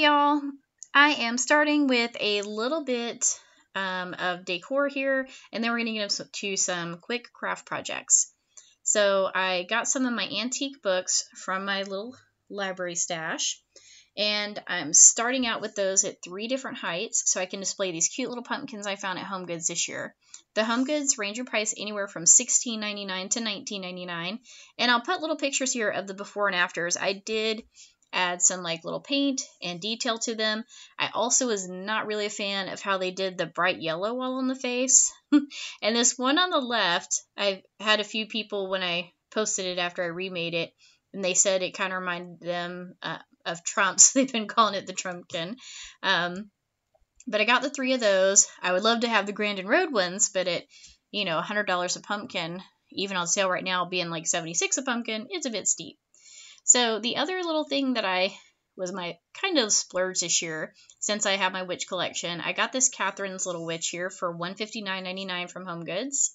y'all, I am starting with a little bit of decor here, and then we're going to get to some quick craft projects. So I got some of my antique books from my little library stash, and I'm starting out with those at 3 different heights so I can display these cute little pumpkins I found at HomeGoods this year. The HomeGoods range in price anywhere from $16.99 to $19.99, and I'll put little pictures here of the before and afters. I did add some like little paint and detail to them. I also was not really a fan of how they did the bright yellow all on the face. And this one on the left, I've had a few people when I posted it after I remade it, and they said it kind of reminded them of Trump's. They've been calling it the Trumpkin. But I got the 3 of those. I would love to have the Grandin Road ones, but at, $100 a pumpkin, even on sale right now, being like $76 a pumpkin, it's a bit steep. So the other little thing that was my kind of splurge this year, since I have my witch collection, I got this Catherine's Little Witch here for $159.99 from HomeGoods.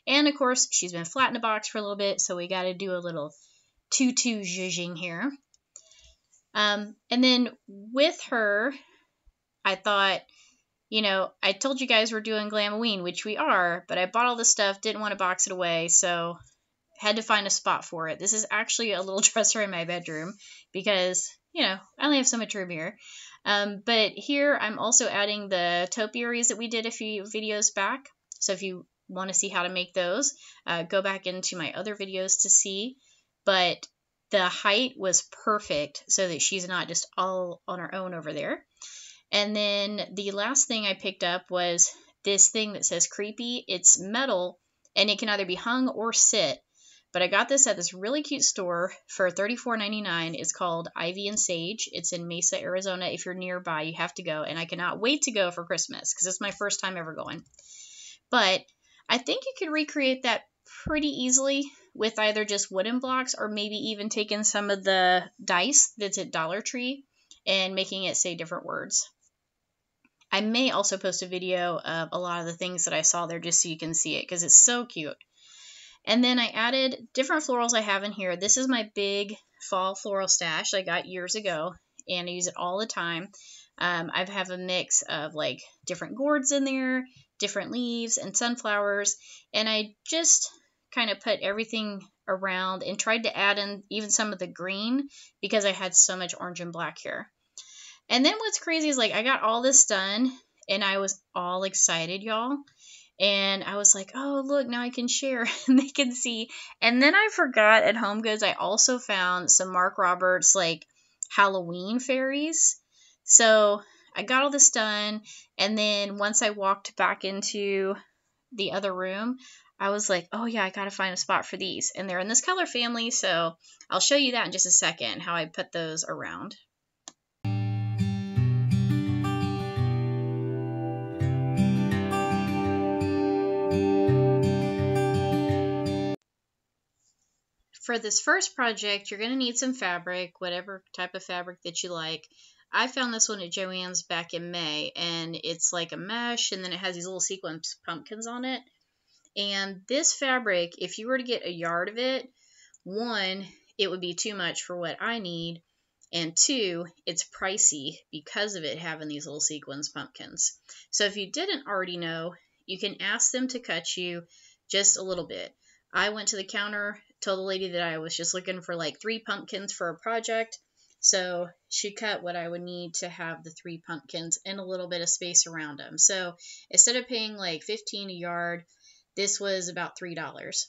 And of course, she's been flat in a box for a little bit, so we got to do a little tutu zhuzhing here. And then with her, I thought, I told you guys we're doing Glamoween, which we are, but I bought all this stuff, didn't want to box it away, so had to find a spot for it. This is actually a little dresser in my bedroom because, I only have so much room here. But here I'm also adding the topiaries that we did a few videos back. So if you want to see how to make those, go back into my other videos to see. But the height was perfect so that she's not just all on her own over there. And then the last thing I picked up was this thing that says creepy. It's metal and it can either be hung or sit. But I got this at this really cute store for $34.99. It's called Ivy and Sage. It's in Mesa, Arizona. If you're nearby, you have to go. And I cannot wait to go for Christmas because it's my first time ever going. But I think you could recreate that pretty easily with either just wooden blocks or maybe even taking some of the dice that's at Dollar Tree and making it say different words. I may also post a video of a lot of the things that I saw there just so you can see it because it's so cute. And then I added different florals I have in here. This is my big fall floral stash I got years ago, and I use it all the time. I have a mix of like different gourds in there, different leaves, and sunflowers. And I just kind of put everything around and tried to add in even some of the green because I had so much orange and black here. And then what's crazy is like I got all this done, and I was all excited, y'all. And I was like, oh, look, now I can share and they can see. And then I forgot at HomeGoods, I also found some Mark Roberts, like, Halloween fairies. So I got all this done. And then once I walked back into the other room, I was like, oh, yeah, I got to find a spot for these. And they're in this color family. So I'll show you that in just a second, how I put those around. For this first project, you're going to need some fabric, whatever type of fabric that you like. I found this one at Joann's back in May, and it's like a mesh, and then it has these little sequins pumpkins on it. And this fabric, if you were to get a yard of it, 1, it would be too much for what I need, and 2, it's pricey because of it having these little sequins pumpkins. So if you didn't already know, you can ask them to cut you just a little bit. I went to the counter, told the lady that I was just looking for like 3 pumpkins for a project. So she cut what I would need to have the 3 pumpkins and a little bit of space around them. So instead of paying like $15 a yard, this was about $3.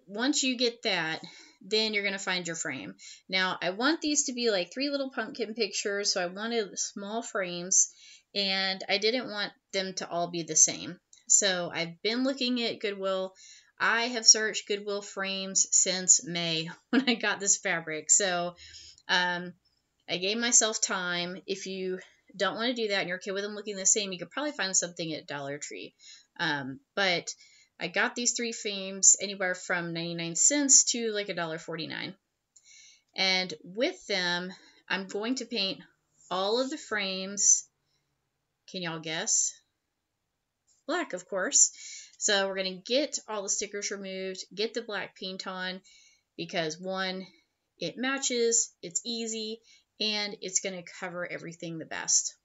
Once you get that, then you're going to find your frame. Now, I want these to be like 3 little pumpkin pictures, so I wanted small frames, and I didn't want them to all be the same. So I've been looking at Goodwill. I have searched Goodwill frames since May when I got this fabric. So I gave myself time. If you don't want to do that and you're okay with them looking the same, you could probably find something at Dollar Tree. But I got these 3 frames anywhere from 99 cents to like $1.49. And with them, I'm going to paint all of the frames. Can y'all guess? Black, of course. So we're going to get all the stickers removed, get the black paint on, because 1, it matches, it's easy, and it's going to cover everything the best.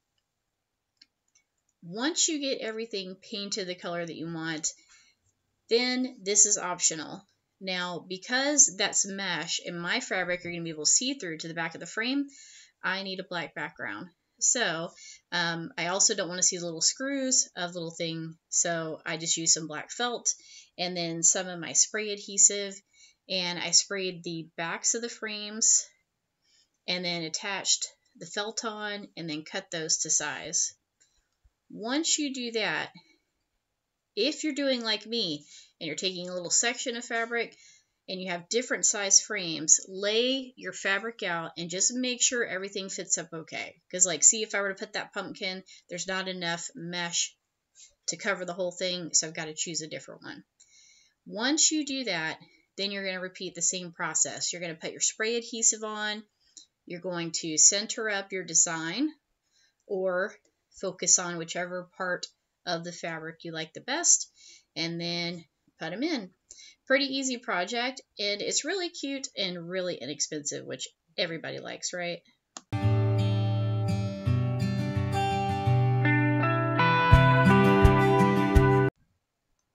Once you get everything painted the color that you want, then this is optional. Now, because that's mesh and my fabric are going to be able to see through to the back of the frame, I need a black background. So I also don't want to see the little screws of the little thing, so I just use some black felt and then some of my spray adhesive, and I sprayed the backs of the frames and then attached the felt on and then cut those to size. Once you do that, if you're doing like me and you're taking a little section of fabric and you have different size frames, lay your fabric out and just make sure everything fits up okay. Because like, see, if I were to put that pumpkin, there's not enough mesh to cover the whole thing, so I've got to choose a different one. Once you do that, then you're going to repeat the same process. You're going to put your spray adhesive on, you're going to center up your design or focus on whichever part of the fabric you like the best, and then put them in. Pretty easy project, and it's really cute and really inexpensive, which everybody likes, right?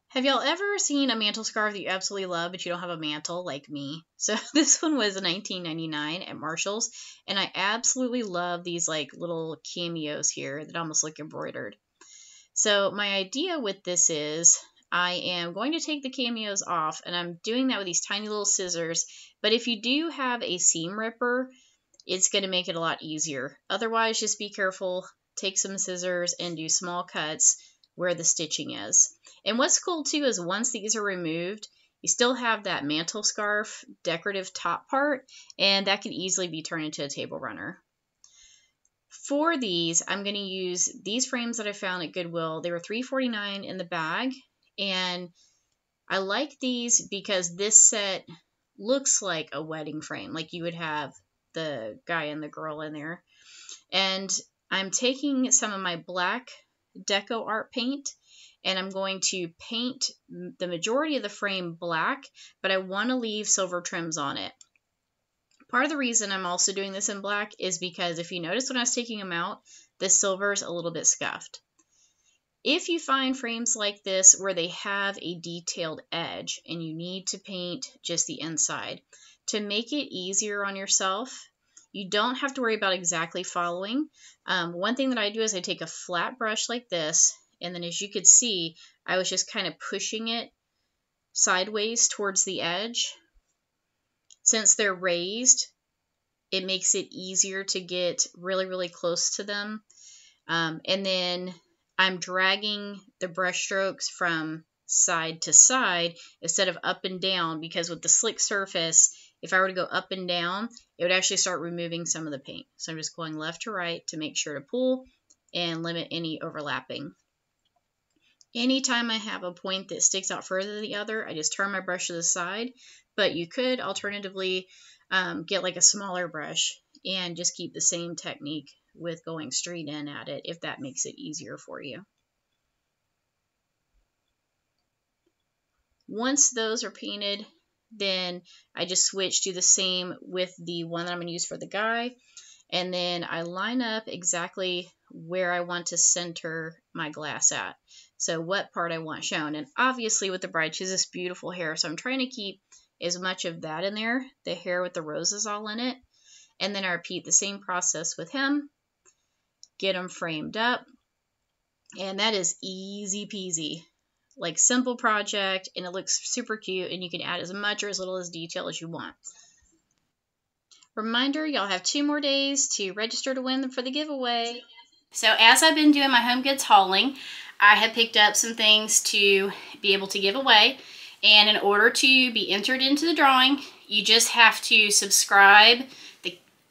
Have y'all ever seen a mantle scarf that you absolutely love, but you don't have a mantle like me? So this one was $19.99 at Marshall's, and I absolutely love these like little cameos here that almost look embroidered. So my idea with this is I am going to take the cameos off, and I'm doing that with these tiny little scissors, but if you do have a seam ripper, it's going to make it a lot easier. Otherwise, just be careful, take some scissors and do small cuts where the stitching is. And what's cool too is once these are removed, you still have that mantle scarf decorative top part, and that can easily be turned into a table runner. For these, I'm going to use these frames that I found at Goodwill. They were $3.49 in the bag, and I like these because this set looks like a wedding frame, like you would have the guy and the girl in there. And I'm taking some of my black Deco art paint, and I'm going to paint the majority of the frame black, but I want to leave silver trims on it. Part of the reason I'm also doing this in black is because if you notice when I was taking them out, the silver's a little bit scuffed. If you find frames like this where they have a detailed edge and you need to paint just the inside, to make it easier on yourself, you don't have to worry about exactly following. One thing that I do is I take a flat brush like this, and then as you could see, I was just kind of pushing it sideways towards the edge. Since they're raised, it makes it easier to get really, really close to them. And then I'm dragging the brush strokes from side to side instead of up and down, because with the slick surface, if I were to go up and down, it would actually start removing some of the paint. So I'm just going left to right to make sure to pull and limit any overlapping. Anytime I have a point that sticks out further than the other, I just turn my brush to the side, but you could alternatively get like a smaller brush and just keep the same technique with going straight in at it if that makes it easier for you. Once those are painted, then I just switch to the same with the one that I'm going to use for the guy, and then I line up exactly where I want to center my glass at. So what part I want shown. And obviously with the bride, she has this beautiful hair, so I'm trying to keep as much of that in there, the hair with the roses all in it. And then I repeat the same process with him, get him framed up, and that is easy peasy. Like simple project, and it looks super cute, and you can add as much or as little as detail as you want. Reminder, y'all have 2 more days to register to win them for the giveaway. So as I've been doing my home goods hauling, I have picked up some things to be able to give away. And in order to be entered into the drawing, you just have to subscribe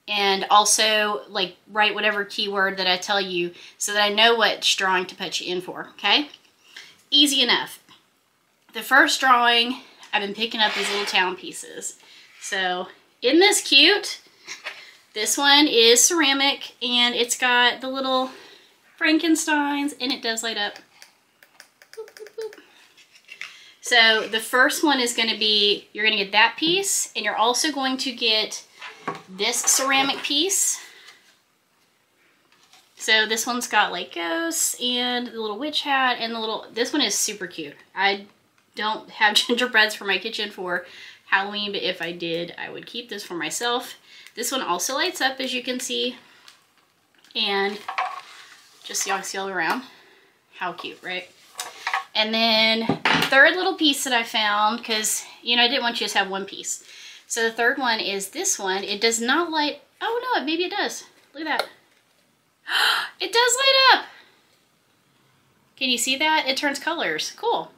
and also like write whatever keyword that I tell you so that I know which drawing to put you in for, okay? Easy enough. The first drawing, I've been picking up these little town pieces. So, isn't this cute? This one is ceramic, and it's got the little Frankensteins, and it does light up. Boop, boop, boop. So the first one is going to be, you're going to get that piece, and you're also going to get this ceramic piece. So this one's got like ghosts and the little witch hat and the little, this one is super cute. I don't have gingerbreads for my kitchen for Halloween, but if I did, I would keep this for myself. This one also lights up, as you can see, and just y'all see all around. How cute, right? And then the third little piece that I found, because, you know, I didn't want you to just have one piece. So the third one is this one. It does not light, oh no, maybe it does. Look at that. It does light up. Can you see that? It turns colors. Cool.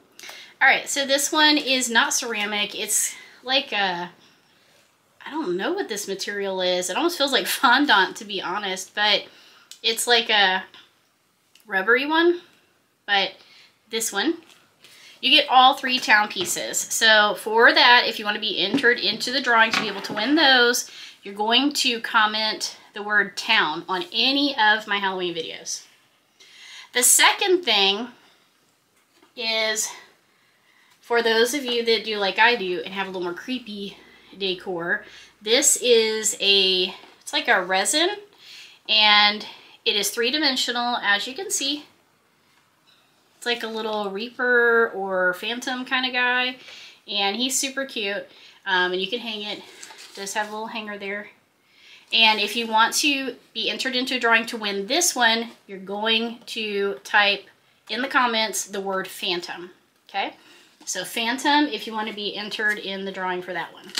All right, so this one is not ceramic. It's like a, I don't know what this material is. It almost feels like fondant, to be honest, but it's like a rubbery one. But this one, you get all 3 town pieces. So for that, if you want to be entered into the drawing to be able to win those, you're going to comment the word town on any of my Halloween videos. The second thing is, for those of you that do like I do and have a little more creepy decor, this is it's like a resin, and it is 3-dimensional, as you can see. It's like a little Reaper or Phantom kind of guy, and he's super cute, and you can hang it. It does have a little hanger there. And if you want to be entered into a drawing to win this one, you're going to type in the comments the word Phantom, okay? So Phantom, if you want to be entered in the drawing for that one.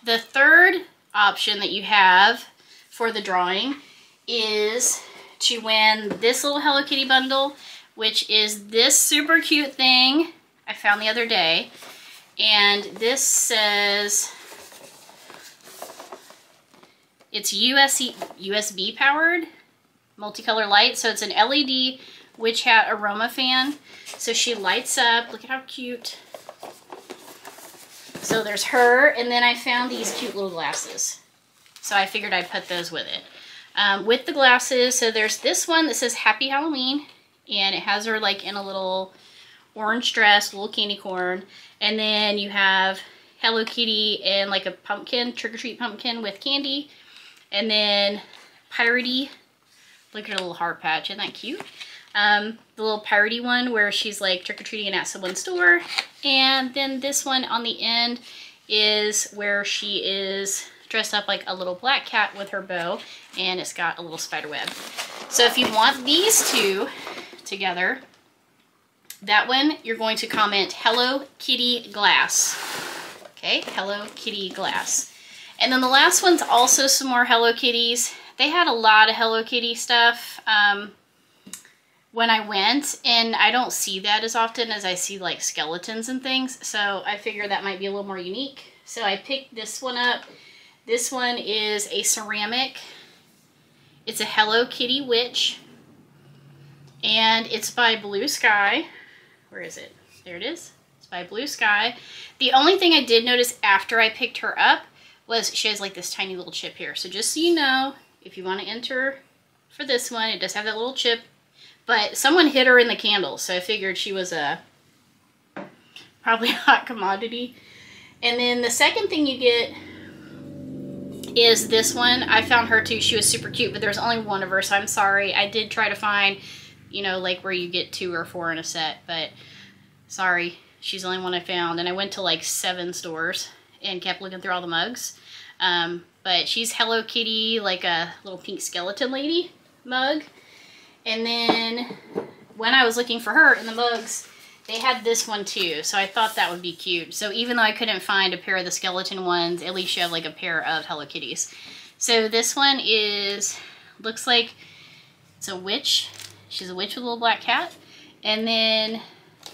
The third option that you have for the drawing is to win this little Hello Kitty bundle, which is this super cute thing I found the other day. And this says it's USB powered, multicolor light. So it's an LED witch hat aroma fan. So she lights up. Look at how cute. So there's her, and then I found these cute little glasses. So I figured I'd put those with it. With the glasses, so there's this one that says Happy Halloween, and it has her like in a little orange dress, little candy corn, and then you have Hello Kitty and like a pumpkin, trick-or-treat pumpkin with candy, and then Piratey, look at her little heart patch, isn't that cute? The little Piratey one where she's like trick-or-treating at someone's store, and then this one on the end is where she is dressed up like a little black cat with her bow, and it's got a little spider web. So if you want these two together, that one you're going to comment Hello Kitty glass. Okay, Hello Kitty glass. And then the last one's also some more Hello Kitties. They had a lot of Hello Kitty stuff when I went, and I don't see that as often as I see like skeletons and things, so I figured that might be a little more unique. So I picked this one up. This one is a ceramic. It's a Hello Kitty witch, and it's by Blue Sky. Where is it? There it is. It's by Blue Sky. The only thing I did notice after I picked her up was she has like this tiny little chip here. So just so you know, if you want to enter for this one, it does have that little chip, but someone hid her in the candle, so I figured she was a probably a hot commodity. And then the second thing you get is this one. I found her too. She was super cute, but there's only one of her, so I'm sorry. I did try to find, you know, like where you get 2 or 4 in a set, but sorry, she's the only one I found. And I went to like 7 stores and kept looking through all the mugs. But she's Hello Kitty, like a little pink skeleton lady mug. And then when I was looking for her in the mugs, they had this one too, so I thought that would be cute. So even though I couldn't find a pair of the skeleton ones, at least you have like a pair of Hello Kitties. So this one is, looks like it's a witch. She's a witch with a little black cat. And then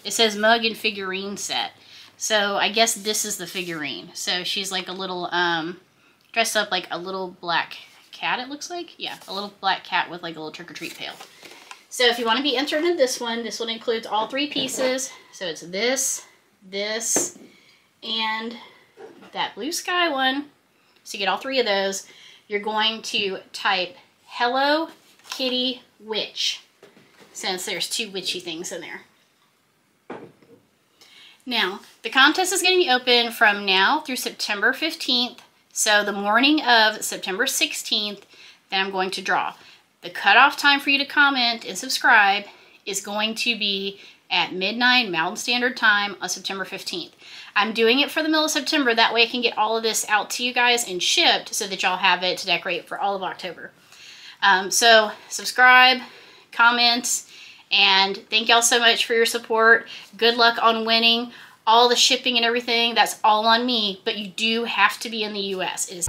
it says mug and figurine set. So I guess this is the figurine. So she's like a little, dressed up like a little black cat, it looks like. Yeah, a little black cat with like a little trick-or-treat pail. So if you want to be entered in this one includes all 3 pieces. So it's this, this, and that Blue Sky one. So you get all 3 of those. You're going to type Hello Kitty Witch, since there's 2 witchy things in there. Now, the contest is going to be open from now through September 15th. So the morning of September 16th, that I'm going to draw. The cutoff time for you to comment and subscribe is going to be at midnight Mountain Standard Time on September 15th. I'm doing it for the middle of September. That way I can get all of this out to you guys and shipped so that y'all have it to decorate for all of October. So subscribe, comment, and thank y'all so much for your support. Good luck on winning. All the shipping and everything, that's all on me, but you do have to be in the US. It is